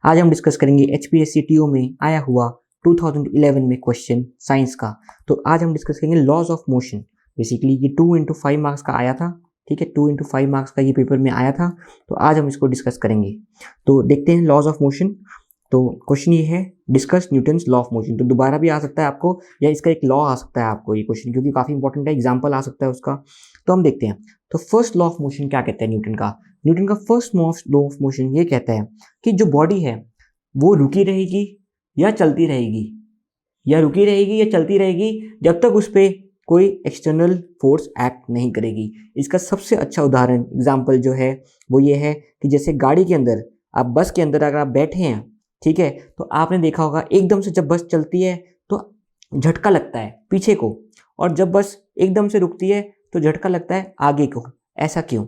आज हम डिस्कस करेंगे एचपीएससी टीओ में आया हुआ 2011 में क्वेश्चन साइंस का। तो आज हम डिस्कस करेंगे लॉज ऑफ मोशन। बेसिकली ये 2 into 5 मार्क्स का आया था, ठीक है, 2 into 5 मार्क्स का ये पेपर में आया था। तो आज हम इसको डिस्कस करेंगे। तो देखते हैं लॉज ऑफ मोशन। तो क्वेश्चन ये है, discuss Newton's law of motion. तो दोबारा भी आ सकता है आपको, या इसका एक लॉ आ सकता है आपको ये क्वेश्चन, क्योंकि काफ़ी इंपॉर्टेंट है, एग्जाम्पल आ सकता है उसका। तो हम देखते हैं। तो फर्स्ट लॉ ऑफ मोशन क्या कहता है न्यूटन का? न्यूटन का फर्स्ट लॉ ऑफ मोशन ये कहता है कि जो बॉडी है वो रुकी रहेगी या चलती रहेगी, या रुकी रहेगी या चलती रहेगी जब तक उस पर कोई एक्सटर्नल फोर्स एक्ट नहीं करेगी। इसका सबसे अच्छा उदाहरण एग्जाम्पल जो है वो ये है कि जैसे गाड़ी के अंदर, आप बस के अंदर अगर आप बैठे हैं, ठीक है, तो आपने देखा होगा एकदम से जब बस चलती है तो झटका लगता है पीछे को, और जब बस एकदम से रुकती है तो झटका लगता है आगे को। ऐसा क्यों?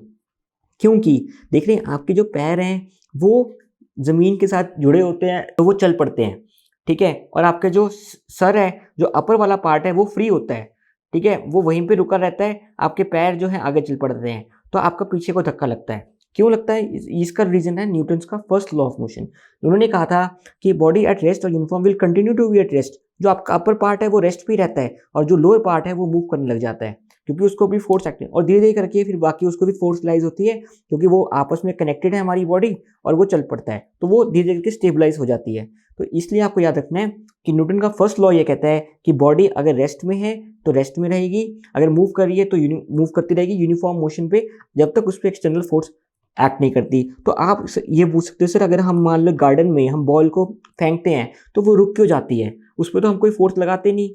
क्योंकि देख रहे हैं आपके जो पैर हैं वो ज़मीन के साथ जुड़े होते हैं, तो वो चल पड़ते हैं, ठीक है, और आपके जो सर है, जो अपर वाला पार्ट है वो फ्री होता है, ठीक है, वो वहीं पे रुका रहता है, आपके पैर जो है आगे चल पड़ते हैं, तो आपका पीछे को धक्का लगता है। क्यों लगता है? इसका रीज़न है न्यूटन्स का फर्स्ट लॉ ऑफ मोशन। उन्होंने कहा था कि बॉडी एट रेस्ट और uniform will continue to be at rest. जो आपका अपर पार्ट है वो रेस्ट पे रहता है, और जो लोअर पार्ट है वो मूव करने लग जाता है, क्योंकि उसको भी फोर्स एक्टिंग, और धीरे धीरे करके फिर बाकी उसको भी फोर्स लाइज होती है, क्योंकि वो आपस में कनेक्टेड है हमारी बॉडी, और वो चल पड़ता है, तो वो धीरे धीरे करके स्टेबलाइज हो जाती है। तो इसलिए आपको याद रखना है कि न्यूटन का फर्स्ट लॉ ये कहता है कि बॉडी अगर रेस्ट में है तो रेस्ट में रहेगी, अगर मूव कर रही है तो मूव करती रहेगी यूनिफॉर्म मोशन पे, जब तक उस पर एक्सटर्नल फोर्स एक्ट नहीं करती। तो आप ये पूछ सकते हो सर, अगर हम मान लो गार्डन में हम बॉल को फेंकते हैं तो वो रुक क्यों जाती है? उस पर तो हम कोई फोर्स लगाते नहीं,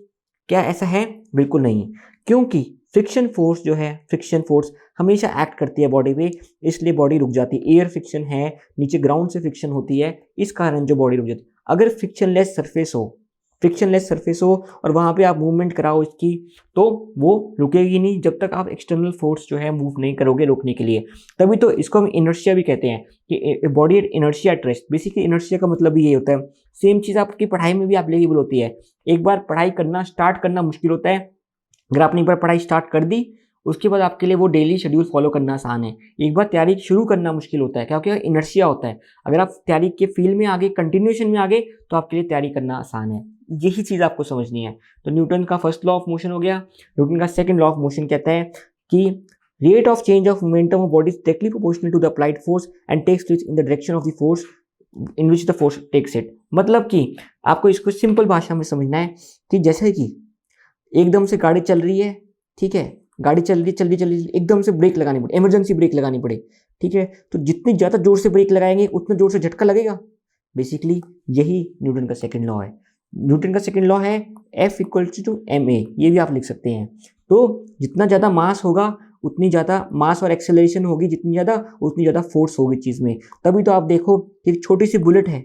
क्या ऐसा है? बिल्कुल नहीं, क्योंकि फ्रिक्शन फोर्स जो है, फ्रिक्शन फोर्स हमेशा एक्ट करती है बॉडी पे, इसलिए बॉडी रुक जाती है। एयर फ्रिक्शन है, नीचे ग्राउंड से फ्रिक्शन होती है, इस कारण जो बॉडी रुक जाती है। अगर फ्रिक्शनलेस सरफेस हो, फ्रिक्शनलेस सरफेस हो और वहाँ पे आप मूवमेंट कराओ इसकी, तो वो रुकेगी नहीं जब तक आप एक्सटर्नल फोर्स जो है मूव नहीं करोगे रोकने के लिए। तभी तो इसको हम इनर्शिया भी कहते हैं कि body eight inertia at rest. Basically inertia का मतलब भी ये होता है। सेम चीज़ आपकी पढ़ाई में भी एप्लीकेबल होती है। एक बार पढ़ाई करना स्टार्ट करना मुश्किल होता है, अगर आपने एक बार पढ़ाई स्टार्ट कर दी उसके बाद आपके लिए वो डेली शेड्यूल फॉलो करना आसान है। एक बार तैयारी शुरू करना मुश्किल होता है, क्योंकि इनर्शिया होता है। अगर आप तैयारी के फील्ड में आगे, कंटिन्यूएशन में आगे, तो आपके लिए तैयारी करना आसान है। यही चीज़ आपको समझनी है। तो न्यूटन का फर्स्ट लॉ ऑफ मोशन हो गया। न्यूटन का सेकंड लॉ ऑफ मोशन कहता है कि rate of change of momentum of body is directly proportional to the applied force and takes place in the direction of the force in which the force takes it. मतलब कि आपको इसको simple भाषा में समझना है कि जैसे कि एकदम से गाड़ी चल रही है, ठीक है, गाड़ी चल रही एकदम से ब्रेक लगानी पड़े, इमरजेंसी ब्रेक लगानी पड़े, ठीक है, तो जितनी ज़्यादा जोर से ब्रेक लगाएंगे उतना जोर से झटका लगेगा। बेसिकली यही न्यूटन का सेकंड लॉ है। न्यूटन का सेकंड लॉ है F इक्वल्स टू ma, ये भी आप लिख सकते हैं। तो जितना ज़्यादा मास होगा उतनी ज़्यादा मास और एक्सेलरेशन होगी, जितनी ज़्यादा उतनी ज़्यादा फोर्स होगी चीज़ में। तभी तो आप देखो कि एक छोटी सी बुलेट है,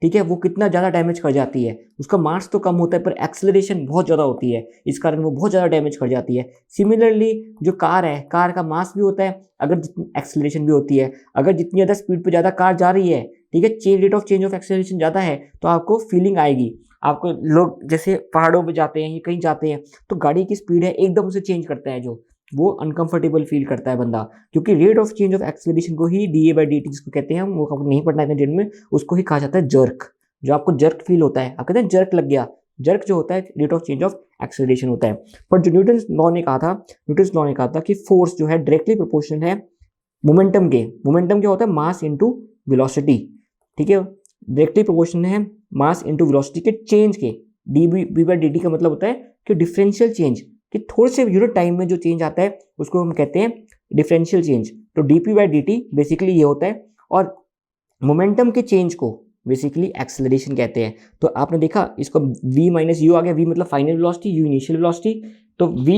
ठीक है, वो कितना ज़्यादा डैमेज कर जाती है। उसका मास तो कम होता है पर एक्सेलरेशन बहुत ज़्यादा होती है, इस कारण वो बहुत ज़्यादा डैमेज कर जाती है। सिमिलरली जो कार है, कार का मास भी होता है अगर जितनी एक्सेलरेशन भी होती है। अगर जितनी ज़्यादा स्पीड पे ज़्यादा कार जा रही है, ठीक है, rate of change of acceleration ज़्यादा है, तो आपको फीलिंग आएगी। आपको लोग जैसे पहाड़ों पे जाते हैं या कहीं जाते हैं तो गाड़ी की स्पीड है एकदम से चेंज करता है, जो वो अनकंफर्टेबल फील करता है बंदा, क्योंकि rate of change of acceleration को ही DA/dt जिसको कहते हैं, वो आपको नहीं पढ़ना है डिटेल में, उसको ही कहा जाता है जर्क। जो आपको जर्क फील होता है, आप कहते हैं जर्क लग गया, जर्क जो होता है rate of change of acceleration होता है। पर जो न्यूटन्स लॉ ने कहा था कि फोर्स जो है डायरेक्टली प्रोपोर्शनल है मोमेंटम के। मोमेंटम क्या होता है? मास इनटू वेलोसिटी, ठीक है, डायरेक्टली प्रोपोर्शनल है मास इनटू वेलोसिटी के चेंज के। dB/dt का मतलब होता है कि डिफरेंशियल चेंज, कि थोड़े से यूनिट टाइम में जो चेंज आता है उसको हम कहते हैं डिफरेंशियल चेंज। तो dP/dt बेसिकली ये होता है, और मोमेंटम के चेंज को बेसिकली एक्सेलरेशन कहते हैं। तो आपने देखा इसको v माइनस यू आ गया, v मतलब final velocity, u initial velocity, तो v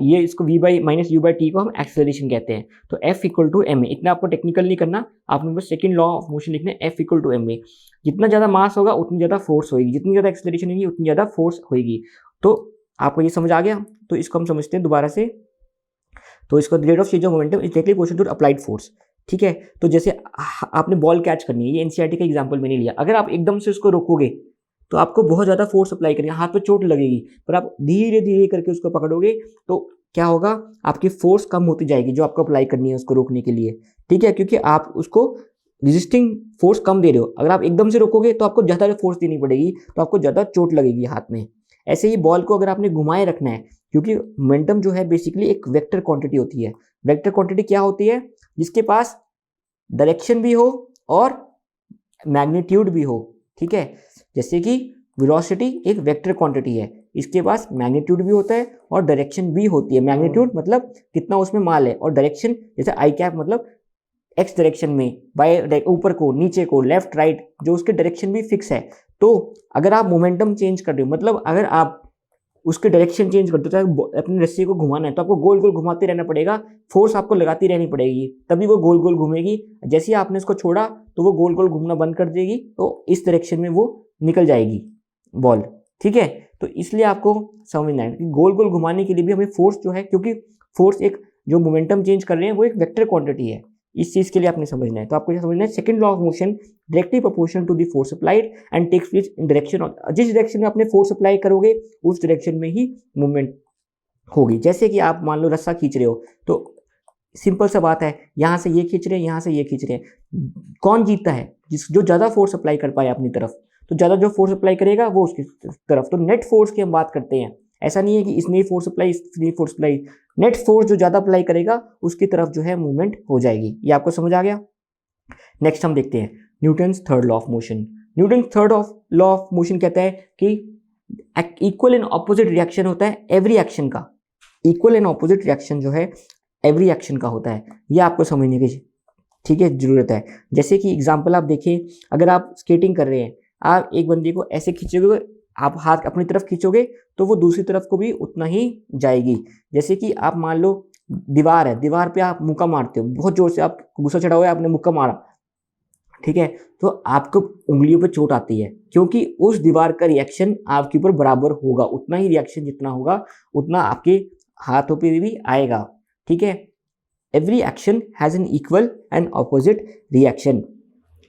ये इसको v/-u/t को हम एक्सेलरेशन कहते हैं। तो F इक्वल टू ma, इतना आपको टेक्निकल नहीं करना, आपने बस सेकंड लॉ ऑफ मोशन लिखना है, F इक्वल टू ma। जितना ज़्यादा मास होगा उतनी ज़्यादा फोर्स होगी, जितनी ज़्यादा एक्सेलरेशन होगी उतनी ज़्यादा फोर्स होगी। तो आपको ये समझ आ गया? तो इसको हम समझते हैं दोबारा से। तो इसको rate of change of momentum is directly proportional to applied force, ठीक है। तो जैसे आपने बॉल कैच करनी है, ये एनसीईआरटी का एग्जांपल मैंने लिया, अगर आप एकदम से उसको रोकोगे तो आपको बहुत ज़्यादा फोर्स अप्लाई करेगा, हाथ पे चोट लगेगी, पर आप धीरे धीरे करके उसको पकड़ोगे तो क्या होगा? आपकी फोर्स कम होती जाएगी जो आपको अप्लाई करनी है उसको रोकने के लिए, ठीक है, क्योंकि आप उसको रेजिस्टिंग फोर्स कम दे रहे हो, अगर आप एकदम से रोकोगे तो आपको ज़्यादा फोर्स देनी पड़ेगी, तो आपको ज़्यादा चोट लगेगी हाथ में। ऐसे ही बॉल को अगर आपने घुमाए रखना है, क्योंकि मोमेंटम जो है बेसिकली एक वेक्टर क्वांटिटी होती है। वेक्टर क्वांटिटी क्या होती है? जिसके पास डायरेक्शन भी हो और मैग्नीट्यूड भी हो, ठीक है। जैसे कि वेलोसिटी एक वेक्टर क्वांटिटी है, इसके पास मैग्नीट्यूड भी होता है और डायरेक्शन भी होती है। मैग्नीट्यूड मतलब कितना उसमें माल है, और डायरेक्शन जैसे आई कैप मतलब एक्स डायरेक्शन में, बाय ऊपर को, नीचे को, लेफ्ट राइट, जो उसके डायरेक्शन भी फिक्स है। तो अगर आप मोमेंटम चेंज कर रहे हो, मतलब अगर आप उसके डायरेक्शन चेंज करते हो, चाहे अपनी रस्सी को घुमाना है तो आपको गोल गोल घुमाते रहना पड़ेगा, फोर्स आपको लगाती रहनी पड़ेगी, तभी वो गोल गोल घूमेगी। जैसे ही आपने इसको छोड़ा तो वो गोल गोल घूमना बंद कर देगी, तो इस डायरेक्शन में वो निकल जाएगी बॉल, ठीक है। तो इसलिए आपको समझना है कि गोल गोल घुमाने के लिए भी हमें फोर्स जो है, क्योंकि फोर्स एक जो मोमेंटम चेंज कर रहे हैं वो एक वेक्टर क्वांटिटी है, इस चीज के लिए आपने समझना है। तो आपको क्या समझना है? Second law of motion directly proportional to the force applied and takes place in direction of, जिस डायरेक्शन में आपने फोर्स अप्लाई करोगे उस डायरेक्शन में ही मूवमेंट होगी। जैसे कि आप मान लो रस्सा खींच रहे हो, तो सिंपल सा बात है, यहाँ से ये खींच रहे हैं, यहाँ से ये खींच रहे हैं, कौन जीतता है? जो ज्यादा फोर्स अप्लाई कर पाए अपनी तरफ, तो ज्यादा जो फोर्स अप्लाई करेगा वो उसकी तरफ। तो नेट फोर्स की हम बात करते हैं, ऐसा नहीं है कि इसने फोर्स अप्लाई, इसने फोर्स अप्लाई, नेट फोर्स जो ज्यादा अप्लाई करेगा उसकी तरफ जो है मूवमेंट हो जाएगी। ये आपको समझ आ गया? नेक्स्ट हम देखते हैं Newton's third law of motion. Newton third law of motion कहता है कि इक्वल एंड ऑपोजिट रिएक्शन होता है एवरी एक्शन का। इक्वल एंड ऑपोजिट रिएक्शन जो है एवरी एक्शन का होता है, ये आपको समझने की, ठीक है, जरूरत है। जैसे कि एग्जांपल आप देखें, अगर आप स्केटिंग कर रहे हैं, आप एक बंदे को ऐसे खींचोगे, आप हाथ अपनी तरफ खींचोगे तो वो दूसरी तरफ को भी उतना ही जाएगी। जैसे कि आप मान लो दीवार है, दीवार पे आप मुक्का मारते हो, बहुत जोर से, आप गुस्सा चढ़ा हुआ है, आपने मुक्का मारा, ठीक है, तो आपको उंगलियों पे चोट आती है, क्योंकि उस दीवार का रिएक्शन आपके ऊपर बराबर होगा, उतना ही रिएक्शन जितना होगा उतना आपके हाथों पे भी आएगा, ठीक है। Every action has an equal and opposite reaction,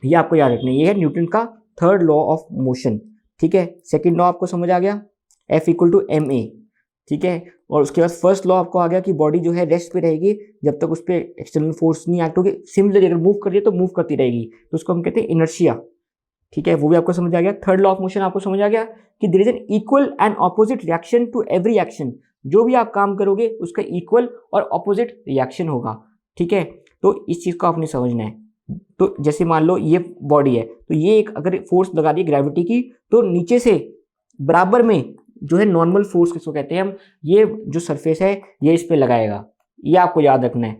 ये आपको याद रखना है। ये है न्यूटन का थर्ड लॉ ऑफ मोशन, ठीक है। सेकंड लॉ आपको समझ आ गया, F equal to m a, ठीक है। और उसके बाद फर्स्ट लॉ आपको आ गया कि बॉडी जो है रेस्ट पे रहेगी जब तक उस पर एक्सटर्नल फोर्स नहीं एक्ट होगी। सिमिलरली अगर मूव कर रही है तो मूव करती रहेगी, तो उसको हम कहते हैं इनर्शिया, ठीक है, वो भी आपको समझ आ गया। थर्ड लॉ ऑफ मोशन आपको समझ आ गया कि there is an equal and opposite reaction to every action, जो भी आप काम करोगे उसका इक्वल और ऑपोजिट रिएक्शन होगा, ठीक है। तो इस चीज को आपने समझना है। तो जैसे मान लो ये बॉडी है, तो ये एक अगर फोर्स लगा दी ग्रेविटी की, तो नीचे से बराबर में जो है नॉर्मल फोर्स किसको कहते हैं हम, ये जो सरफेस है ये इस पे लगाएगा, ये आपको याद रखना है।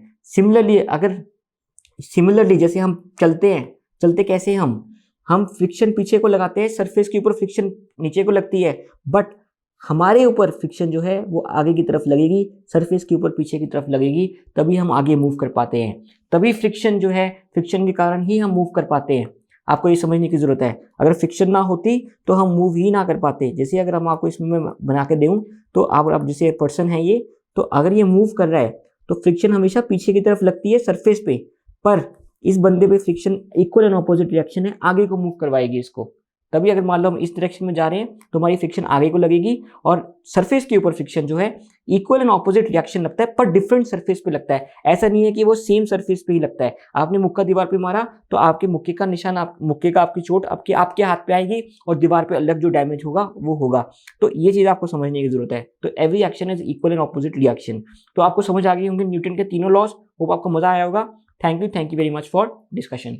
सिमिलरली जैसे हम चलते हैं, चलते कैसे हम फ्रिक्शन पीछे को लगाते हैं, सरफेस के ऊपर फ्रिक्शन नीचे को लगती है, बट हमारे ऊपर फ्रिक्शन जो है वो आगे की तरफ लगेगी, सरफेस के ऊपर पीछे की तरफ लगेगी, तभी हम आगे मूव कर पाते हैं। तभी फ्रिक्शन जो है, फ्रिक्शन के कारण ही हम मूव कर पाते हैं। आपको ये समझने की जरूरत है, अगर फ्रिक्शन ना होती तो हम मूव ही ना कर पाते। जैसे अगर हम आपको इसमें बना के दूं, तो आप जैसे पर्सन है ये, तो अगर ये मूव कर रहा है तो फ्रिक्शन हमेशा पीछे की तरफ लगती है सरफेस पे, पर इस बंदे पे friction equal and opposite reaction है, आगे को मूव करवाएगी इसको। तभी अगर मान लो हम इस डायरेक्शन में जा रहे हैं तो हमारी फ्रिक्शन आगे को लगेगी, और सरफेस के ऊपर फ्रिक्शन जो है इक्वल एंड ऑपोजिट रिएक्शन लगता है, पर डिफरेंट सरफेस पे लगता है। ऐसा नहीं है कि वो सेम सरफेस पे ही लगता है। आपने मुक्का दीवार पे मारा तो आपके मुक्के का निशान, मुक्के का आपकी चोट आपके हाथ पे आएगी, और दीवार पे अलग जो डैमेज होगा वो होगा। तो ये चीज आपको समझने की जरूरत है। तो every action is equal and opposite reaction. तो आपको समझ आ गई होंगे न्यूटन के तीनों लॉज। होप आपको मजा आया होगा। Thank you very much for discussion.